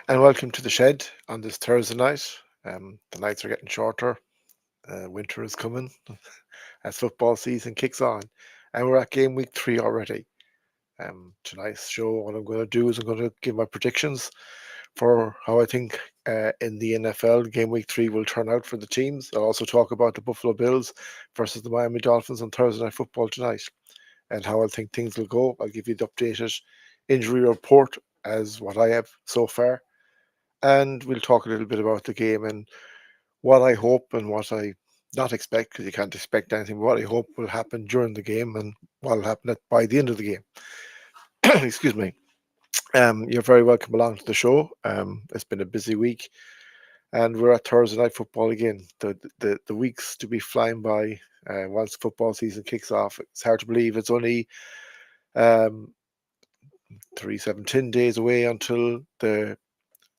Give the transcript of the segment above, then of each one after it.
And welcome to the shed on this Thursday night. The nights are getting shorter. Winter is coming as football season kicks on, and we're at game week 3 already. Tonight's show, what I'm going to do is I'm going to give my predictions for how I think in the NFL game week 3 will turn out for the teams. I'll also talk about the Buffalo Bills versus the Miami Dolphins on Thursday Night Football tonight, and how I think things will go. I'll give you the updated injury report as what I have so far, and we'll talk a little bit about the game and what I hope and what I not expect, because you can't expect anything, but what I hope will happen during the game and what will happen by the end of the game. Excuse me. You're very welcome along to the show. It's been a busy week, and we're at Thursday Night Football again. The weeks to be flying by once football season kicks off. It's hard to believe it's only um, 10 days away until the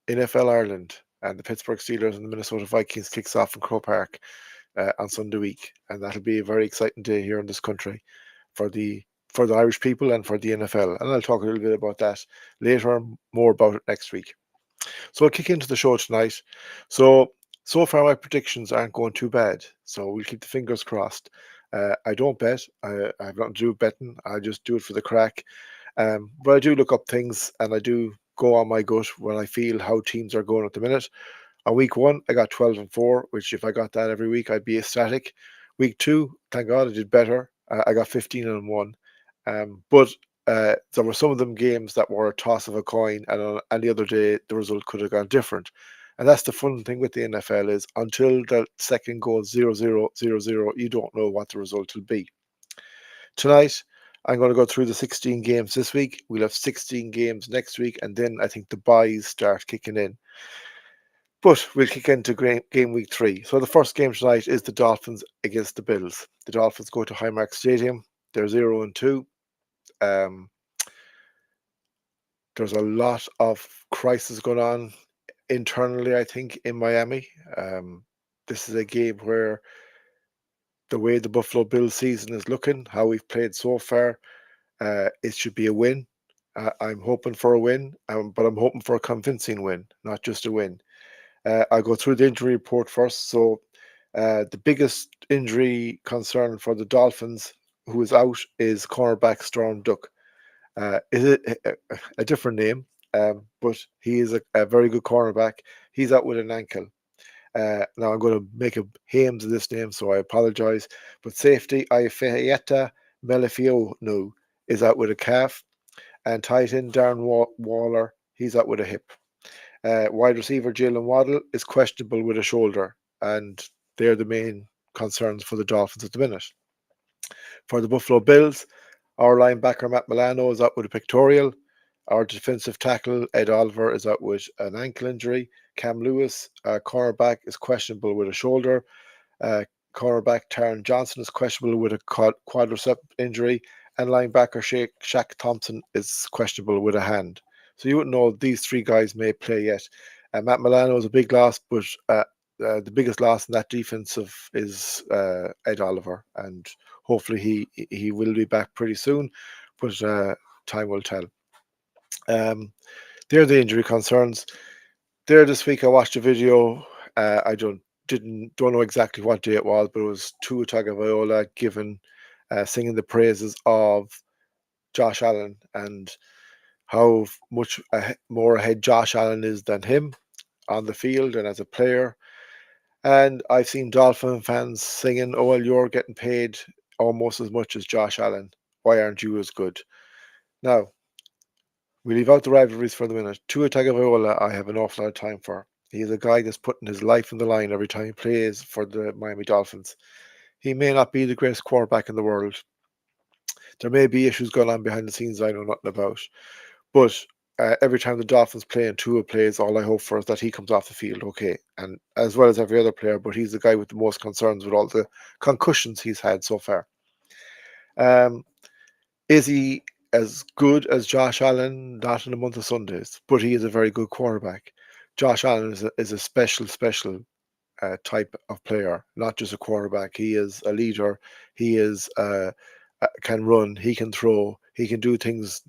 NFL Ireland and the Pittsburgh Steelers and the Minnesota Vikings kicks off in Croke Park on Sunday week, and that'll be a very exciting day here in this country for the Irish people and for the NFL. And I'll talk a little bit about that later, more about it next week. So I'll kick into the show tonight. So far my predictions aren't going too bad, so we'll keep the fingers crossed. I don't bet. I have nothing to do with betting. I just do it for the crack. But I do look up things and I do go on my gut when I feel how teams are going at the minute. On week 1, I got 12-4, which if I got that every week, I'd be ecstatic. Week 2, thank God I did better. I got 15-1. But there were some of them games that were a toss of a coin, and on any other day, the result could have gone different. And that's the fun thing with the NFL is until the second goes 0-0, 0-0, you don't know what the result will be. Tonight, I'm going to go through the 16 games this week. We'll have 16 games next week, and then I think the buys start kicking in. But we'll kick into game week 3. So the first game tonight is the Dolphins against the Bills. The Dolphins go to Highmark Stadium. They're 0-2. There's a lot of crisis going on internally, I think, in Miami. This is a game where the way the Buffalo Bills season is looking, how we've played so far, it should be a win. I'm hoping for a win, but I'm hoping for a convincing win, not just a win. I'll go through the injury report first. So, the biggest injury concern for the Dolphins, who is out, is cornerback Storm Duck. Is it a different name? But he is a very good cornerback. He's out with an ankle. Now I'm going to make a Hames of this name, so I apologize. But safety Ifeata Melifionu is out with a calf, and tight end Darren Waller, he's out with a hip. Wide receiver Jalen Waddle is questionable with a shoulder, and they're the main concerns for the Dolphins at the minute. For the Buffalo Bills, our linebacker Matt Milano is out with a pectoral. Our defensive tackle Ed Oliver is out with an ankle injury. Cam Lewis, cornerback, is questionable with a shoulder. Cornerback Taron Johnson is questionable with a quadricep injury, and linebacker Shaq Thompson is questionable with a hand. So you wouldn't know these 3 guys may play yet. Matt Milano is a big loss, but the biggest loss in that defensive is Ed Oliver, and hopefully he will be back pretty soon, but time will tell. They're the injury concerns. There this week I watched a video. I don't know exactly what day it was, but it was Tua Tagovailoa singing the praises of Josh Allen and how much more ahead Josh Allen is than him on the field and as a player. And I've seen Dolphin fans singing, "Oh, well, you're getting paid almost as much as Josh Allen. Why aren't you as good?" Now, we leave out the rivalries for the minute. Tua Tagovailoa, I have an awful lot of time for. He's a guy that's putting his life on the line every time he plays for the Miami Dolphins. He may not be the greatest quarterback in the world. There may be issues going on behind the scenes I know nothing about. But every time the Dolphins play and Tua plays, all I hope for is that he comes off the field okay, and as well as every other player. But he's the guy with the most concerns with all the concussions he's had so far. Is he as good as Josh Allen? Not in a month of Sundays, but he is a very good quarterback. Josh Allen is a special type of player, not just a quarterback. He is a leader. He is can run. He can throw. He can do things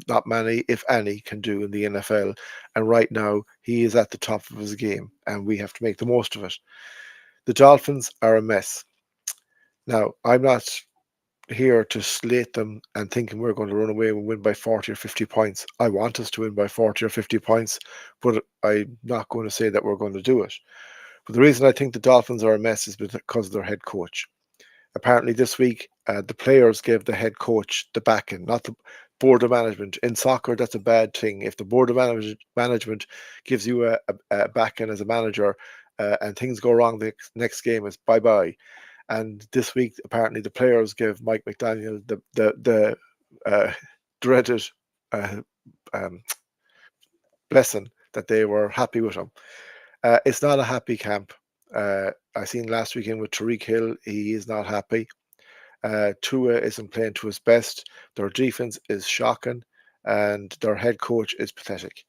not many, if any, can do in the NFL. And right now, he is at the top of his game, and we have to make the most of it. The Dolphins are a mess. Now, I'm not here to slate them and thinking we're going to run away and win by 40 or 50 points. I want us to win by 40 or 50 points, but I'm not going to say that we're going to do it. But the reason I think the Dolphins are a mess is because of their head coach. Apparently, this week, the players gave the head coach the backing, not the board of management. In soccer, that's a bad thing. If the board of management gives you a backing as a manager and things go wrong the next game, it's bye bye. And this week, apparently, the players give Mike McDaniel the dreaded uh, um, blessing that they were happy with him. It's not a happy camp. I seen last weekend with Tariq Hill, he is not happy. Tua isn't playing to his best. Their defense is shocking, and their head coach is pathetic.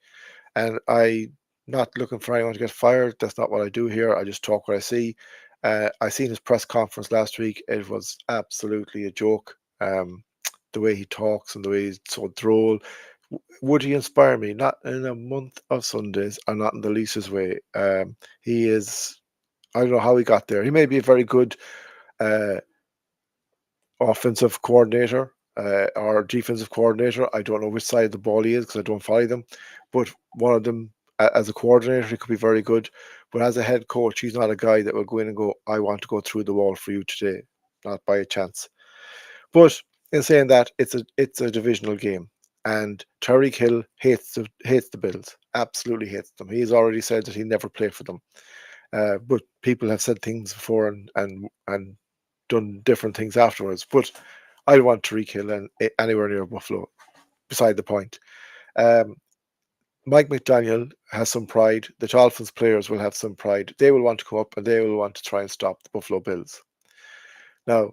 And I not looking for anyone to get fired. That's not what I do here. I just talk what I see. I seen his press conference last week. It was absolutely a joke. The way he talks and the way he's so droll. Would he inspire me? Not in a month of Sundays, or not in the leastest way. He is. I don't know how he got there. He may be a very good uh, offensive coordinator or defensive coordinator. I don't know which side of the ball he is because I don't follow them. But one of them, as a coordinator, he could be very good. But as a head coach, he's not a guy that will go in and go, I want to go through the wall for you today. Not by a chance. But in saying that, it's a divisional game. And Tyreek Hill hates the Bills. Absolutely hates them. He's already said that he never played for them. But people have said things before and done different things afterwards. But I don't want Tariq Hill anywhere near Buffalo. Beside the point. Um, Mike McDaniel has some pride. The Dolphins players will have some pride. They will want to come up and they will want to try and stop the Buffalo Bills. Now,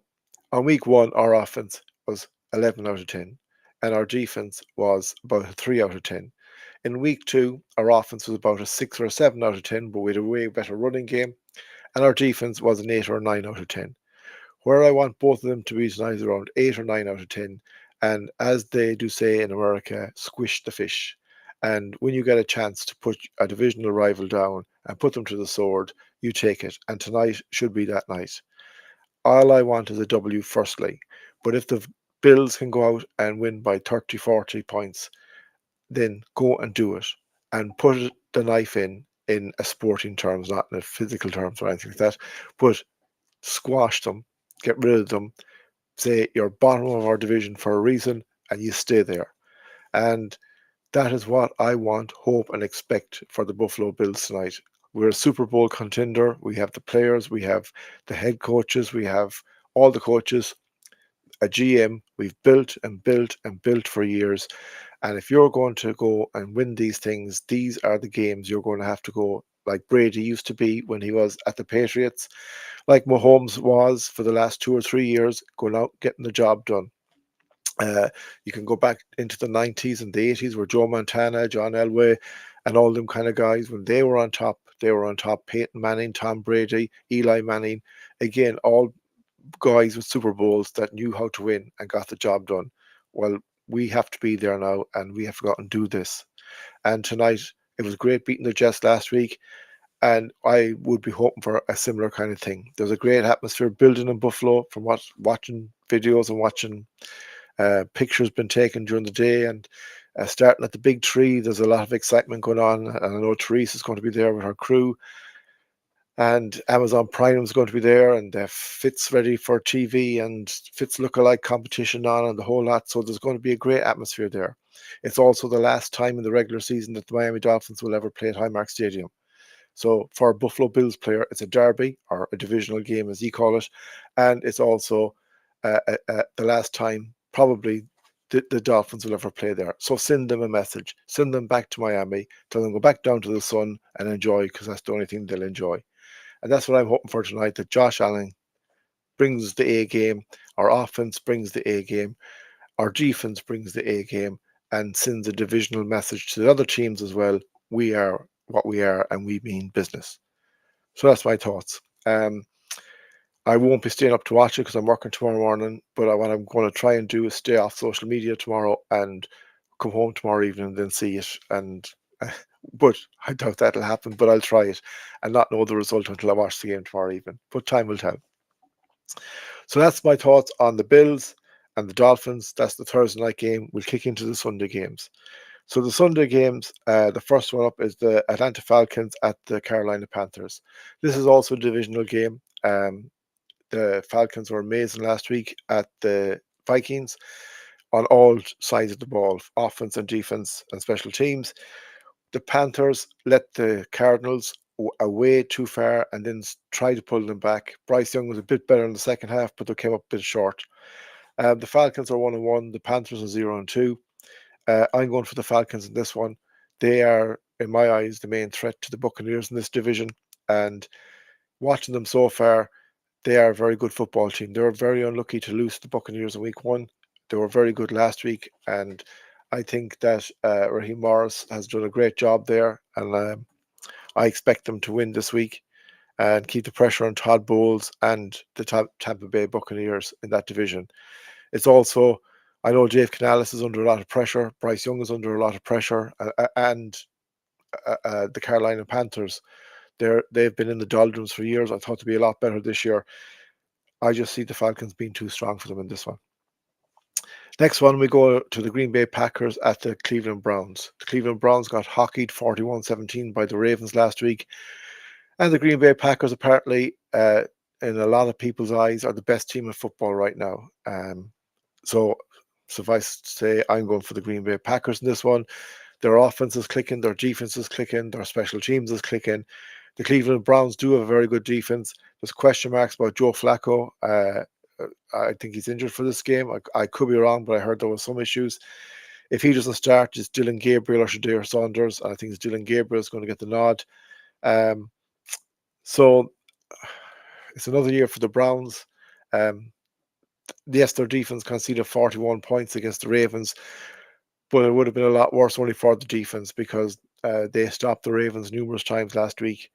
on week one, our offense was 11 out of 10, and our defense was about a 3 out of 10. In week two, our offense was about a 6 or a 7 out of 10, but we had a way better running game, and our defense was an 8 or a 9 out of 10. Where I want both of them to be tonight is around 8 or 9 out of 10. And as they do say in America, squish the fish. And when you get a chance to put a divisional rival down and put them to the sword, you take it. And tonight should be that night. All I want is a W, firstly. But if the Bills can go out and win by 30, 40 points, then go and do it. And put the knife in a sporting terms, not in a physical terms or anything like that. But squash them, get rid of them, say you're bottom of our division for a reason, and you stay there. And that is what I want, hope, and expect for the Buffalo Bills tonight. We're a Super Bowl contender. We have the players, we have the head coaches, we have all the coaches, a GM. We've built and built and built for years. And if you're going to go and win these things, these are the games you're going to have to go like Brady used to be when he was at the Patriots, like Mahomes was for the last 2 or 3 years, going out getting the job done. You can go back into the 90s and the 80s where Joe Montana, John Elway, and all them kind of guys, when they were on top, they were on top. Peyton Manning, Tom Brady, Eli Manning, again, all guys with Super Bowls that knew how to win and got the job done. Well, we have to be there now and we have to go out and do this. And tonight, it was great beating the Jets last week. And I would be hoping for a similar kind of thing. There's a great atmosphere building in Buffalo from watching videos and watching pictures been taken during the day. And starting at the big tree, there's a lot of excitement going on. And I know Therese is going to be there with her crew. And Amazon Prime is going to be there, and Fitz ready for TV, and Fitz lookalike competition on, and the whole lot. So there's going to be a great atmosphere there. It's also the last time in the regular season that the Miami Dolphins will ever play at Highmark Stadium. So for a Buffalo Bills player, it's a derby or a divisional game, as you call it, and it's also the last time probably the Dolphins will ever play there. So send them a message, send them back to Miami, tell them go back down to the sun and enjoy, because that's the only thing they'll enjoy. And that's what I'm hoping for tonight, that Josh Allen brings the A game, our offense brings the A game, our defense brings the A game, and sends a divisional message to the other teams as well. We are what we are, and we mean business. So that's my thoughts. I won't be staying up to watch it because I'm working tomorrow morning, but what I'm going to try and do is stay off social media tomorrow and come home tomorrow evening and then see it. And but I doubt that'll happen. But I'll try it and not know the result until I watch the game tomorrow evening. But time will tell. So that's my thoughts on the Bills and the Dolphins. That's the Thursday night game. We'll kick into the Sunday games. So the Sunday games, the first one up is the Atlanta Falcons at the Carolina Panthers. This is also a divisional game. The Falcons were amazing last week at the Vikings on all sides of the ball, offense and defense and special teams. The Panthers let the Cardinals away too far and then tried to pull them back. Bryce Young was a bit better in the second half, but they came up a bit short. The Falcons are 1-1. The Panthers are 0-2. I'm going for the Falcons in this one. They are, in my eyes, the main threat to the Buccaneers in this division. And watching them so far, they are a very good football team. They were very unlucky to lose to the Buccaneers in week 1. They were very good last week. And I think that Raheem Morris has done a great job there. And I expect them to win this week and keep the pressure on Todd Bowles and the Tampa Bay Buccaneers in that division. It's also, I know Dave Canales is under a lot of pressure. Bryce Young is under a lot of pressure. And the Carolina Panthers, they've been in the doldrums for years. I thought to be a lot better this year. I just see the Falcons being too strong for them in this one. Next one, we go to the Green Bay Packers at the Cleveland Browns. The Cleveland Browns got hockeyed 41-17 by the Ravens last week. And the Green Bay Packers apparently, in a lot of people's eyes, are the best team in football right now. So suffice to say, I'm going for the Green Bay Packers in this one. Their offense is clicking, their defense is clicking, their special teams is clicking. The Cleveland Browns do have a very good defense. There's question marks about Joe Flacco. I think he's injured for this game. I could be wrong, but I heard there was some issues. If he doesn't start, it's Dylan Gabriel or Shadir Saunders. I think it's Dylan Gabriel is going to get the nod. So it's another year for the Browns. Yes, their defense conceded 41 points against the Ravens, but it would have been a lot worse only for the defense because they stopped the Ravens numerous times last week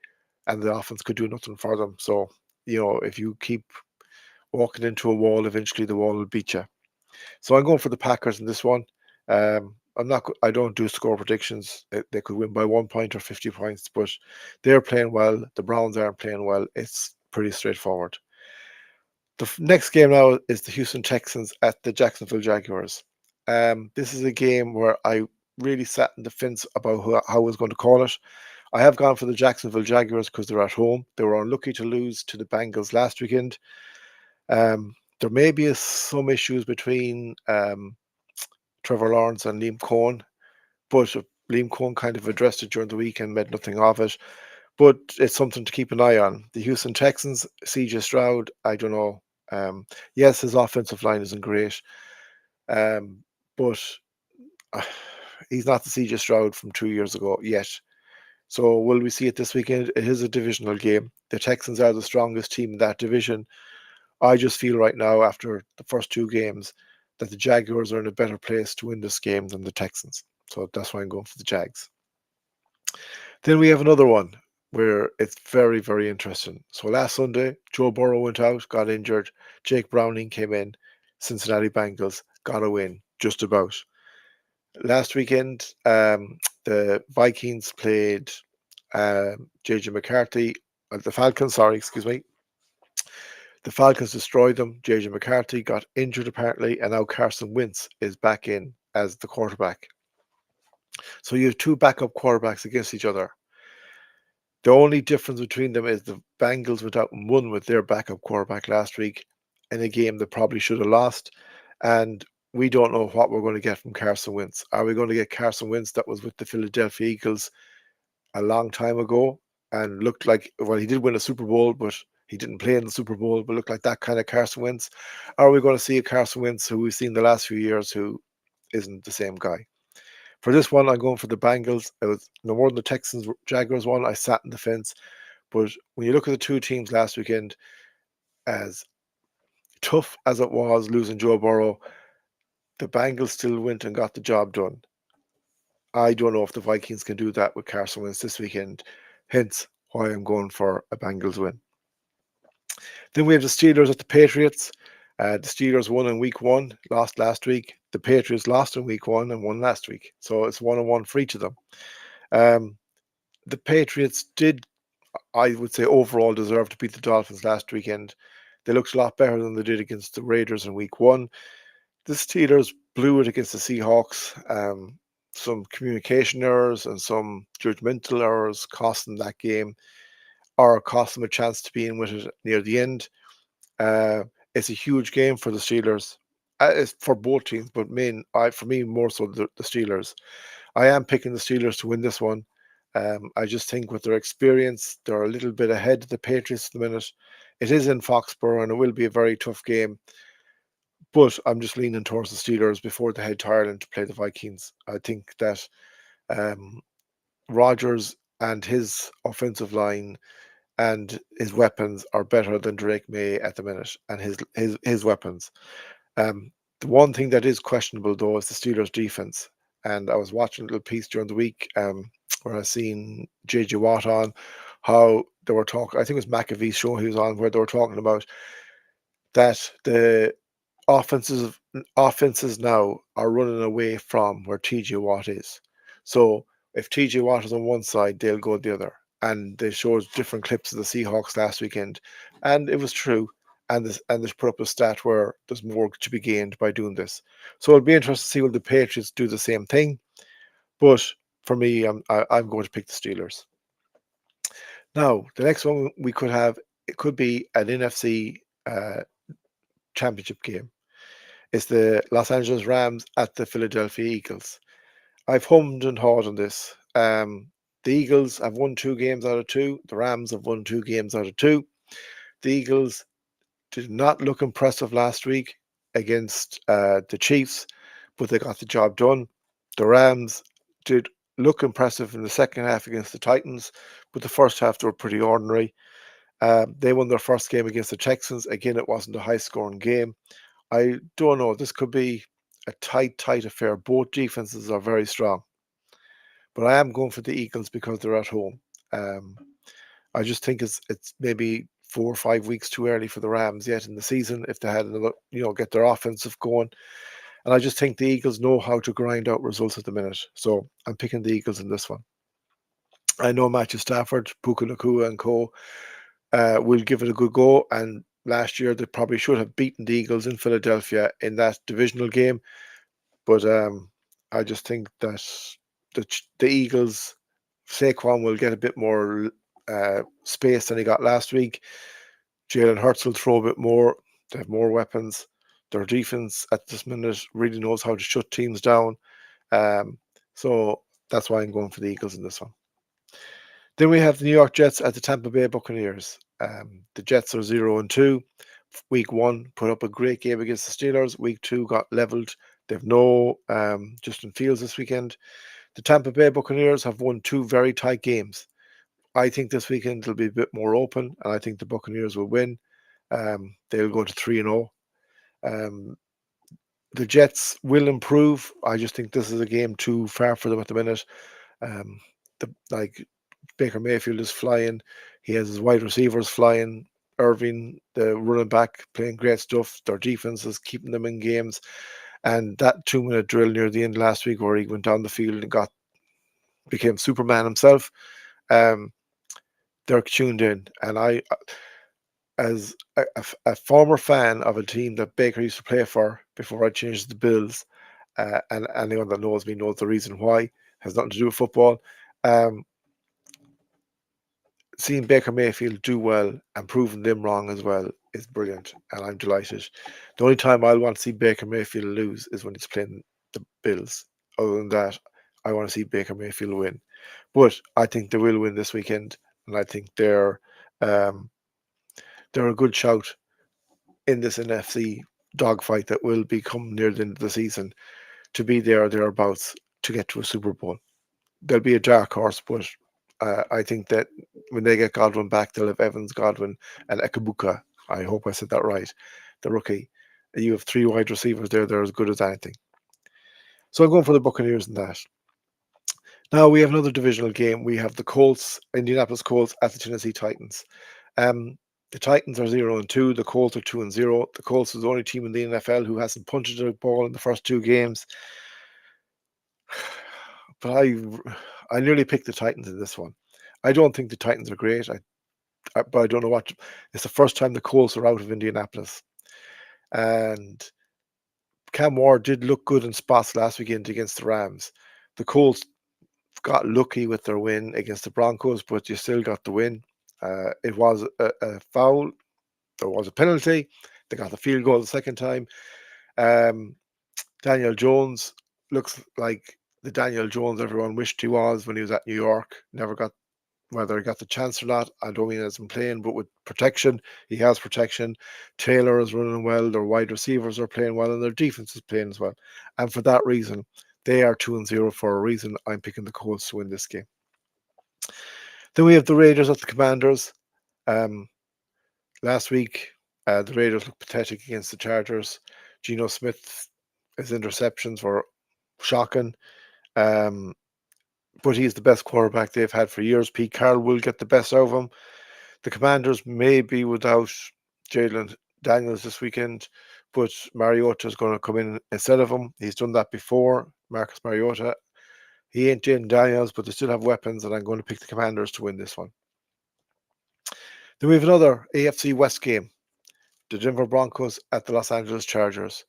and the offense could do nothing for them. So, if you keep walking into a wall, eventually the wall will beat you. So I'm going for the Packers in this one. I don't do score predictions. They could win by 1 point or 50 points, but they're playing well. The Browns aren't playing well. It's pretty straightforward. The next game now is the Houston Texans at the Jacksonville Jaguars. This is a game where I really sat in the fence about how I was going to call it. I have gone for the Jacksonville Jaguars because they're at home. They were unlucky to lose to the Bengals last weekend. There may be some issues between Trevor Lawrence and Liam Cohen, but Liam Cohen kind of addressed it during the week and made nothing of it. But it's something to keep an eye on. The Houston Texans, CJ Stroud, I don't know. Yes, his offensive line isn't great, but he's not the CJ Stroud from 2 years ago yet. So will we see it this weekend? It is a divisional game. The Texans are the strongest team in that division. I just feel right now, after the first 2 games, that the Jaguars are in a better place to win this game than the Texans. So that's why I'm going for the Jags. Then we have another one where it's very, very interesting. So last Sunday, Joe Burrow went out, got injured. Jake Browning came in. Cincinnati Bengals got a win, just about. Last weekend, the Vikings played JJ McCarthy, the Falcons, excuse me. The Falcons destroyed them. JJ McCarthy got injured apparently, and now Carson Wentz is back in as the quarterback. So you have 2 backup quarterbacks against each other. The only difference between them is the Bengals went out and won with their backup quarterback last week in a game they probably should have lost. And we don't know what we're going to get from Carson Wentz. Are we going to get Carson Wentz that was with the Philadelphia Eagles a long time ago and looked like, well, he did win a Super Bowl, but he didn't play in the Super Bowl, but looked like that kind of Carson Wentz? Or are we going to see a Carson Wentz who we've seen the last few years who isn't the same guy? For this one, I'm going for the Bengals. It was no more than the Texans Jaguars one. I sat in the fence. But when you look at the 2 teams last weekend, as tough as it was losing Joe Burrow, the Bengals still went and got the job done. I don't know if the Vikings can do that with Carson Wentz this weekend. Hence why I'm going for a Bengals win. Then we have the Steelers at the Patriots. The Steelers won in week 1, lost last week. the Patriots lost in week 1 and won last week. So it's 1-1 for each of them. Um, the Patriots did, I would say, overall deserve to beat the Dolphins last weekend. They looked a lot better than they did against the Raiders in week 1. The Steelers blew it against the Seahawks. Some communication errors and some judgmental errors cost them that game, or cost them a chance to be in with it near the end. It's a huge game for the Steelers. It's for both teams, but for me, more so the Steelers. I am picking the Steelers to win this one. I just think with their experience, they're a little bit ahead of the Patriots at the minute. It is in Foxborough, and it will be a very tough game. But I'm just leaning towards the Steelers before they head to Ireland to play the Vikings. I think that um, Rodgers and his offensive line and his weapons are better than Drake May at the minute, and his weapons. The one thing that is questionable though is the Steelers' defense. And I was watching a little piece during the week where I seen JJ Watt on how they were talking. I think it was McAfee's show he was on, where they were talking about that the offenses now are running away from where TJ Watt is. So if TJ Watt is on one side, they'll go the other. And they showed different clips of the Seahawks last weekend, and it was true. And this put up a stat where there's more to be gained by doing this. So it'll be interesting to see will the Patriots do the same thing. But for me, I'm going to pick the Steelers. Now the next one we could have, it could be an NFC championship game. It's the Los Angeles Rams at the Philadelphia Eagles. I've hummed and hawed on this. The Eagles have won 2 games out of 2. The Rams have won 2 games out of 2. The Eagles did not look impressive last week against the Chiefs, but they got the job done. The Rams did look impressive in the second half against the Titans, but the first half they were pretty ordinary. They won their first game against the Texans. Again, it wasn't a high-scoring game. I don't know. This could be a tight affair. Both defenses are very strong, but I am going for the Eagles because they're at home. Um, I just think it's maybe 4 or 5 weeks too early for the Rams yet in the season. If they had another, get their offensive going, and I just think the Eagles know how to grind out results at the minute. So I'm picking the Eagles in this one. I know Matthew Stafford, Puka Nacua, and co. Will give it a good go. And last year they probably should have beaten the Eagles in Philadelphia in that divisional game. But I just think that the Eagles, Saquon will get a bit more space than he got last week. Jalen Hurts will throw a bit more. They have more weapons. Their defense at this minute really knows how to shut teams down. So that's why I'm going for the Eagles in this one. Then we have the New York Jets at the Tampa Bay Buccaneers. The Jets are 0-2. Week 1 put up a great game against the Steelers. Week 2 got leveled. They have no Justin Fields this weekend. The Tampa Bay Buccaneers have won 2 very tight games. I think this weekend it'll be a bit more open, and I think the Buccaneers will win. They'll go to 3-0. The Jets will improve. I just think this is a game too far for them at the minute. Like Baker Mayfield is flying. He has his wide receivers flying. Irving, the running back, playing great stuff. Their defense is keeping them in games. And that 2-minute drill near the end last week where he went down the field and became Superman himself, they're tuned in. And I, as a former fan of a team that Baker used to play for before I changed the Bills, and anyone that knows me knows the reason why, has nothing to do with football. Seeing Baker Mayfield do well and proving them wrong as well is brilliant, and I'm delighted. The only time I'll want to see Baker Mayfield lose is when he's playing the Bills. Other than that, I want to see Baker Mayfield win. But I think they will win this weekend, and I think they're a good shout in this NFC dogfight that will become near the end of the season to be there or thereabouts to get to a Super Bowl. There'll be a dark horse, but I think that when they get Godwin back, they'll have Evans, Godwin, and Ekabuka. I hope I said that right. The rookie. You have 3 wide receivers there. They're as good as anything. So I'm going for the Buccaneers in that. Now we have another divisional game. We have the Indianapolis Colts at the Tennessee Titans. The The Titans are 0-2. The Colts are 2-0. The Colts is the only team in the NFL who hasn't punted a ball in the first two games. But I nearly picked the Titans in this one. I don't think the Titans are great. But I don't know what. It's the first time the Colts are out of Indianapolis, and Cam Ward did look good in spots last weekend against the Rams. The Colts got lucky with their win against the Broncos, but you still got the win. It was a foul. There was a penalty. They got the field goal the second time. Daniel Jones looks like the Daniel Jones everyone wished he was when he was at New York. Never got, whether he got the chance or not, I don't mean as in playing, but with protection, he has protection. Taylor is running well. Their wide receivers are playing well, and their defense is playing as well. And for that reason, they are 2-0 for a reason. I'm picking the Colts to win this game. Then we have the Raiders at the Commanders. Last week, the Raiders looked pathetic against the Chargers. Geno Smith, his interceptions were shocking. But he's the best quarterback they've had for years. Pete Carroll will get the best out of him. The Commanders may be without Jalen Daniels this weekend, but Mariota is going to come in instead of him. He's done that before, Marcus Mariota. He ain't Jalen Daniels, but they still have weapons, and I'm going to pick the Commanders to win this one. Then we have another AFC West game. The Denver Broncos at the Los Angeles Chargers.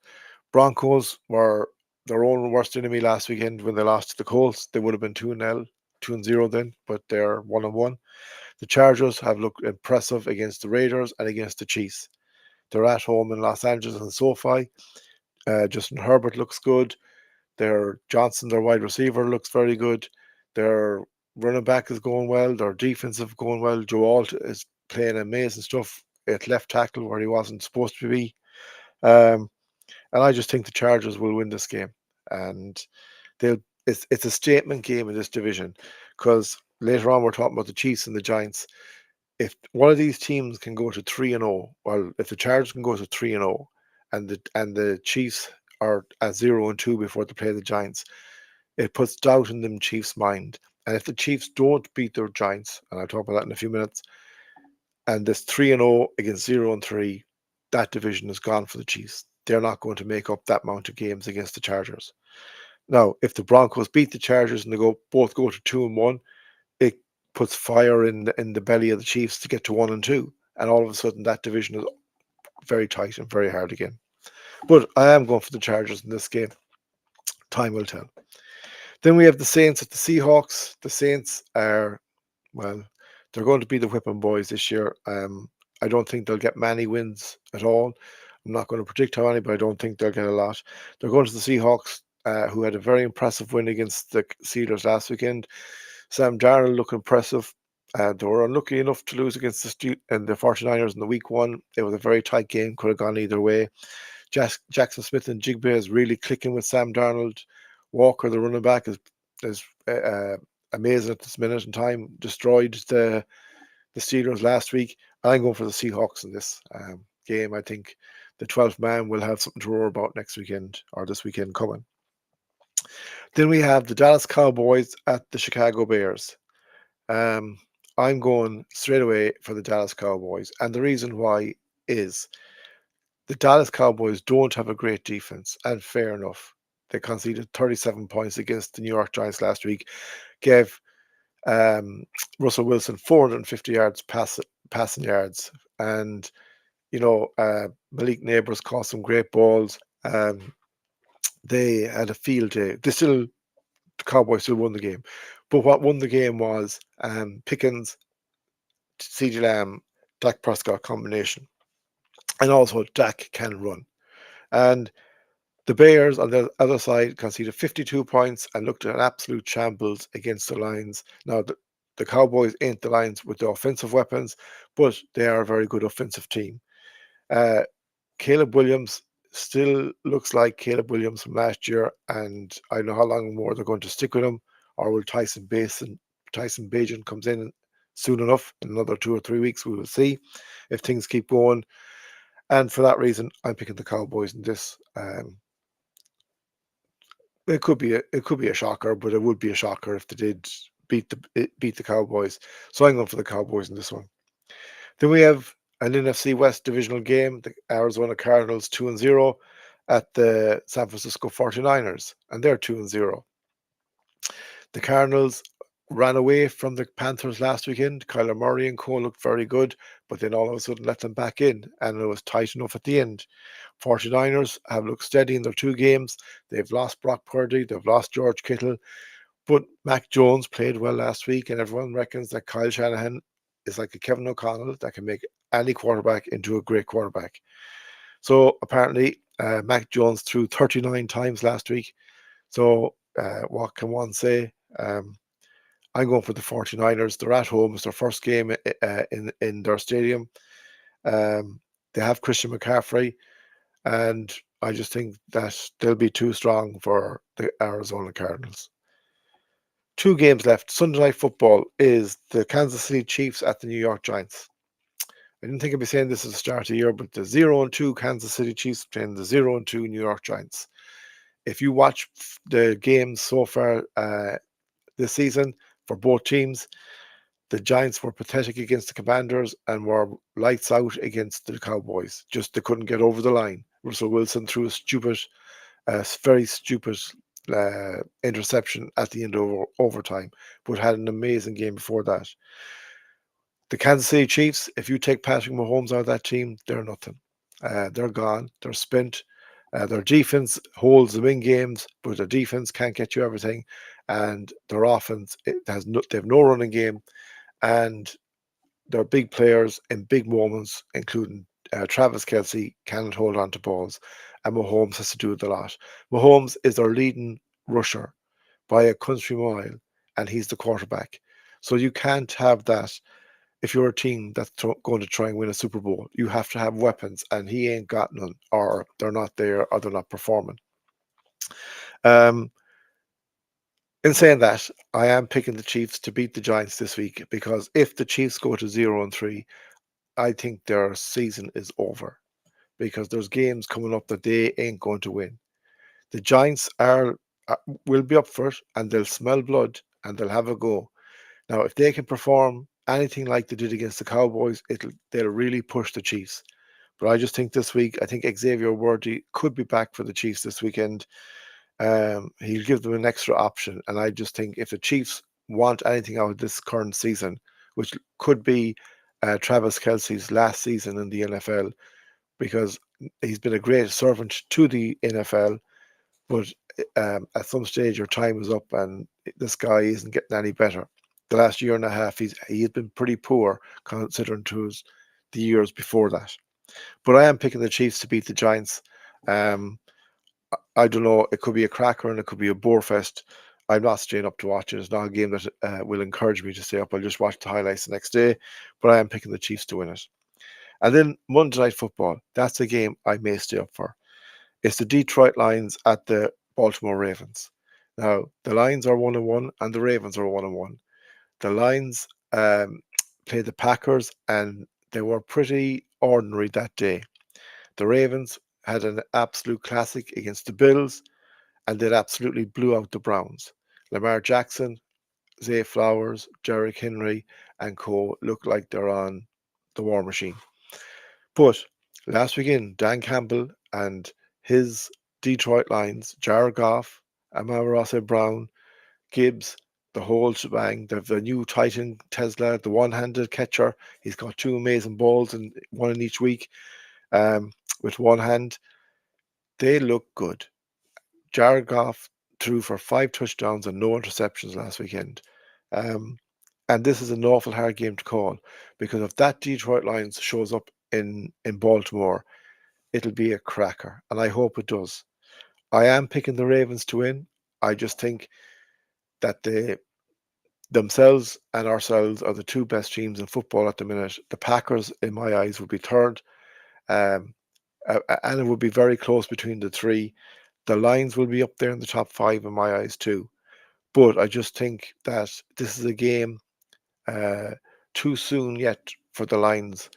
Broncos were their own worst enemy last weekend when they lost to the Colts. They would have been 2-0 then, but they're 1-1. The Chargers have looked impressive against the Raiders and against the Chiefs. They're at home in Los Angeles and SoFi. Justin Herbert looks good. Their Johnson, their wide receiver, looks very good. Their running back is going well. Their defense is going well. Joe Alt is playing amazing stuff at left tackle where he wasn't supposed to be. And I just think the Chargers will win this game. And it's a statement game in this division, because later on we're talking about the Chiefs and the Giants. If one of these teams can go to 3-0, well, if the Chargers can go to 3-0, and the Chiefs are at 0-2 before they play the Giants, it puts doubt in them Chiefs' mind. And if the Chiefs don't beat their Giants, and I'll talk about that in a few minutes, and this 3-0 against 0-3, that division is gone for the Chiefs. They're not going to make up that amount of games against the Chargers. Now, if the Broncos beat the Chargers and they both go to 2-1, it puts fire in the belly of the Chiefs to get to 1-2, and all of a sudden that division is very tight and very hard again. But I am going for the Chargers in this game. Time will tell. Then we have the Saints at the Seahawks. The Saints are, well, they're going to be the whipping boys this year. I don't think they'll get many wins at all. I'm not going to predict how many, but I don't think they'll get a lot. They're going to the Seahawks, who had a very impressive win against the Steelers last weekend. Sam Darnold looked impressive. They were unlucky enough to lose against the 49ers in the week one. It was a very tight game, could have gone either way. Jackson Smith and Jigba is really clicking with Sam Darnold. Walker, the running back, is amazing at this minute in time. Destroyed the Steelers last week. I'm going for the Seahawks in this game. I think the 12th man will have something to roar about next weekend, or this weekend coming. Then we have the Dallas Cowboys at the Chicago Bears. I'm going straight away for the Dallas Cowboys. And the reason why is the Dallas Cowboys don't have a great defense, and fair enough. They conceded 37 points against the New York Giants last week, gave Russell Wilson 450 yards passing yards, and Malik Neighbors caught some great balls. They had a field day. The Cowboys still won the game, but what won the game was Pickens, CeeDee Lamb, Dak Prescott combination, and also Dak can run. And the Bears on the other side conceded 52 points and looked at an absolute shambles against the Lions. Now, the Cowboys ain't the Lions with the offensive weapons, but they are a very good offensive team. Caleb Williams still looks like Caleb Williams from last year, and I don't know how long more they're going to stick with him, or will Tyson Bagent comes in soon enough, in another 2 or 3 weeks, we will see if things keep going. And for that reason, I'm picking the Cowboys in this. It could be a shocker, but it would be a shocker if they did beat the Cowboys. So I'm going for the Cowboys in this one. Then we have An NFC West divisional game, the Arizona Cardinals 2-0 at the San Francisco 49ers, and they're 2-0. The Cardinals ran away from the Panthers last weekend. Kyler Murray and co looked very good, but then all of a sudden let them back in, and it was tight enough at the end. 49ers have looked steady in their two games. They've lost Brock Purdy, they've lost George Kittle, but Mac Jones played well last week, and everyone reckons that Kyle Shanahan is like a Kevin O'Connell that can make any quarterback into a great quarterback. So apparently, Mac Jones threw 39 times last week. So what can one say? I'm going for the 49ers. They're at home. It's their first game in their stadium. They have Christian McCaffrey, and I just think that they'll be too strong for the Arizona Cardinals. Two games left. Sunday Night Football is the Kansas City Chiefs at the New York Giants. I didn't think I'd be saying this at the start of the year, but the 0-2 Kansas City Chiefs playing the 0-2 New York Giants. If you watch the games so far this season for both teams, the Giants were pathetic against the Commanders and were lights out against the Cowboys. Just they couldn't get over the line. Russell Wilson threw a very stupid interception at the end of overtime, but had an amazing game before that. The Kansas City Chiefs, if you take Patrick Mahomes out of that team, they're nothing. They're gone. They're spent. Their defense holds them in games, but their defense can't get you everything. And their offense, they have no running game. And their big players in big moments, including Travis Kelce, cannot hold on to balls. And Mahomes has to do it a lot. Mahomes is their leading rusher by a country mile, and he's the quarterback. So you can't have that if you're a team that's going to try and win a Super Bowl. You have to have weapons, and he ain't got none, or they're not there, or they're not performing. In saying that, I am picking the Chiefs to beat the Giants this week, because if the Chiefs go to 0-3, I think their season is over, because there's games coming up that they ain't going to win. The Giants will be up for it, and they'll smell blood, and they'll have a go. Now, if they can perform anything like they did against the Cowboys, they'll really push the Chiefs. But I just think this week, I think Xavier Worthy could be back for the Chiefs this weekend. He'll give them an extra option, and I just think if the Chiefs want anything out of this current season, which could be Travis Kelce's last season in the NFL, because he's been a great servant to the NFL, but at some stage your time is up, and this guy isn't getting any better. The last year and a half, he has been pretty poor considering to the years before that. But I am picking the Chiefs to beat the Giants. I don't know. It could be a cracker and it could be a bore fest. I'm not staying up to watch it. It's not a game that will encourage me to stay up. I'll just watch the highlights the next day. But I am picking the Chiefs to win it. And then Monday Night Football. That's a game I may stay up for. It's the Detroit Lions at the Baltimore Ravens. Now, the Lions are 1-1 and the Ravens are 1-1. The Lions played the Packers and they were pretty ordinary that day. The Ravens had an absolute classic against the Bills, and they absolutely blew out the Browns. Lamar Jackson, Zay Flowers, Derrick Henry, and co look like they're on the war machine. But last weekend, Dan Campbell and his Detroit Lions, Jared Goff, Amon-Ra St. Brown, Gibbs, the whole shebang. They've the new Titan Tesla, the one-handed catcher. He's got two amazing balls, and one in each week with one hand. They look good. Jared Goff threw for 5 touchdowns and no interceptions last weekend. And this is an awful hard game to call, because if that Detroit Lions shows up in Baltimore, it'll be a cracker, and I hope it does. I am picking the Ravens to win. I just think that they themselves and ourselves are the two best teams in football at the minute. The Packers, in my eyes, would be third, and it would be very close between the three. The Lions will be up there in the top 5 in my eyes too. But I just think that this is a game too soon yet for the Lions,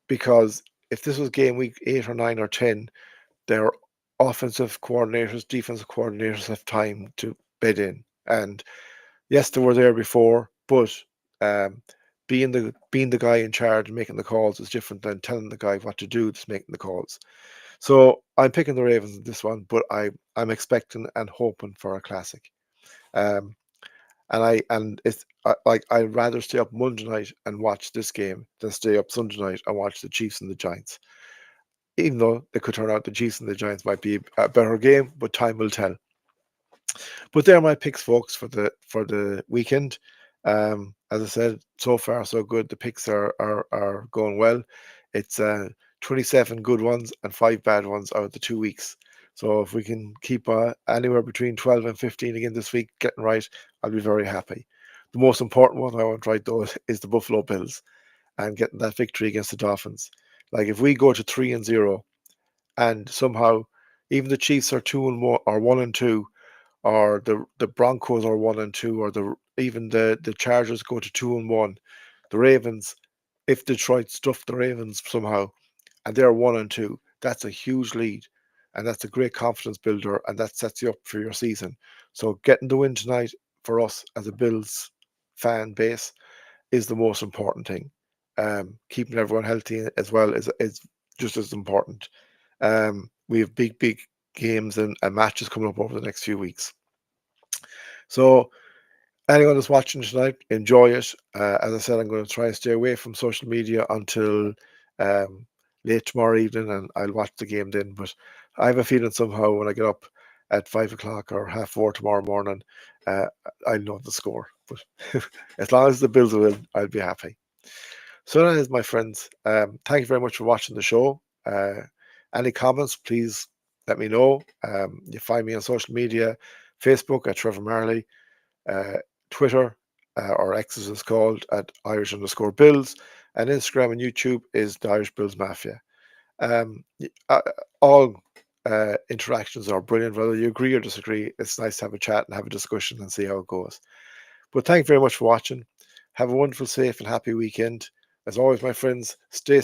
because if this was game week 8 or 9 or 10, their offensive coordinators, defensive coordinators have time to bed in. And yes, they were there before, but being the guy in charge and making the calls is different than telling the guy what to do, just making the calls. So I'm picking the Ravens in this one, but I'm expecting and hoping for a classic. Um, and it's like I'd rather stay up Monday night and watch this game than stay up Sunday night and watch the Chiefs and the Giants. Even though it could turn out the Chiefs and the Giants might be a better game, but time will tell. But they're my picks, folks, for the weekend. As I said, so far so good. The picks are going well. It's 27 good ones and 5 bad ones out of the 2 weeks. So if we can keep anywhere between 12 and 15 again this week getting right, I'll be very happy. The most important one I want right though is the Buffalo Bills and getting that victory against the Dolphins. Like if we go to 3-0 and somehow even the Chiefs are 2-1 or 1-2 or the Broncos are 1-2, or even the Chargers go to 2-1. The Ravens, if Detroit stuff the Ravens somehow, and they're 1-2, that's a huge lead, and that's a great confidence builder, and that sets you up for your season. So getting the win tonight for us as a Bills fan base is the most important thing. Keeping everyone healthy as well is just as important. We have big games and matches coming up over the next few weeks. So anyone that's watching tonight, enjoy it. As I said, I'm going to try and stay away from social media until um, late tomorrow evening, and I'll watch the game then. But I have a feeling somehow when I get up at 5 o'clock or 4:30 tomorrow morning, uh, I'll know the score. But as long as the Bills win, I'll be happy. So that is, my friends. Thank you very much for watching the show. Any comments, please let me know. You find me on social media, Facebook at Trevor Marley, uh, Twitter, or X as it's called, at Irish_Bills, and Instagram and YouTube is the Irish Bills Mafia. Um, all interactions are brilliant, whether you agree or disagree. It's nice to have a chat and have a discussion and see how it goes. But thank you very much for watching. Have a wonderful, safe, and happy weekend. As always, my friends, stay